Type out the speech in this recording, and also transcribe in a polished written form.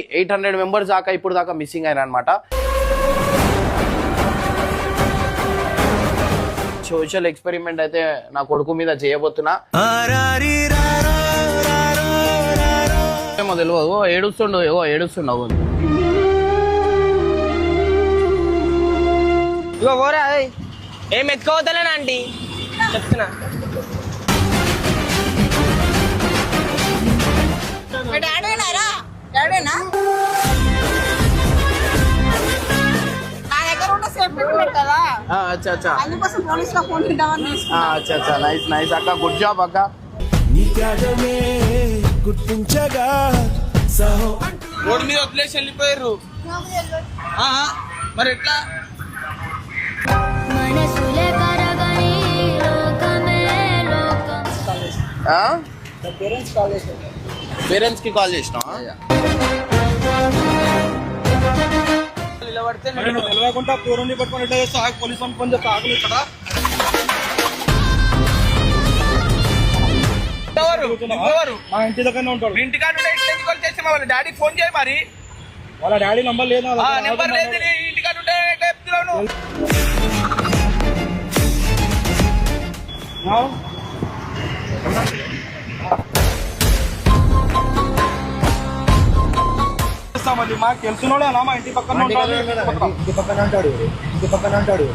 800 members దాకా ఇప్పుడు దాకా మిస్సింగ్ అయినా అనమాట. సోషల్ ఎక్స్పెరిమెంట్ అయితే నా కొడుకు మీద చేయబోతున్నా. తెలియదు ఏడుస్తుండవు ఇగో పోరా ఏం ఎత్తుకోవద్దలేనా ఆంటీ చెప్తున్నా. నైస్ అక్క, గుడ్ జాబ్ అక్క. రోడ్డు మీద వదిలేసి వెళ్ళిపోయారు మరి ఎట్లా? పేరెంట్స్ కి కాల్ చేసినా నిలవకుండా పూర్వం పట్టుకొని ఎట్లా చేస్తా? పోలీసు వాళ్ళు ఫోన్ చేస్తా ఆగలేదు కదా. మా ఇంటి దగ్గరనే ఉంటాడు. ఇంటికాడ చేసి వాళ్ళ డాడీ ఫోన్ చేయి. మరి వాళ్ళ డాడీ నంబర్ లేదు, నెంబర్ లేదు. ఇంటికాడ ఉంటే చెప్తున్నాను. మాకు తెలిసినోడే మా ఇంటి పక్కన ఉంటాడు. ఇంటి పక్కన అంటాడు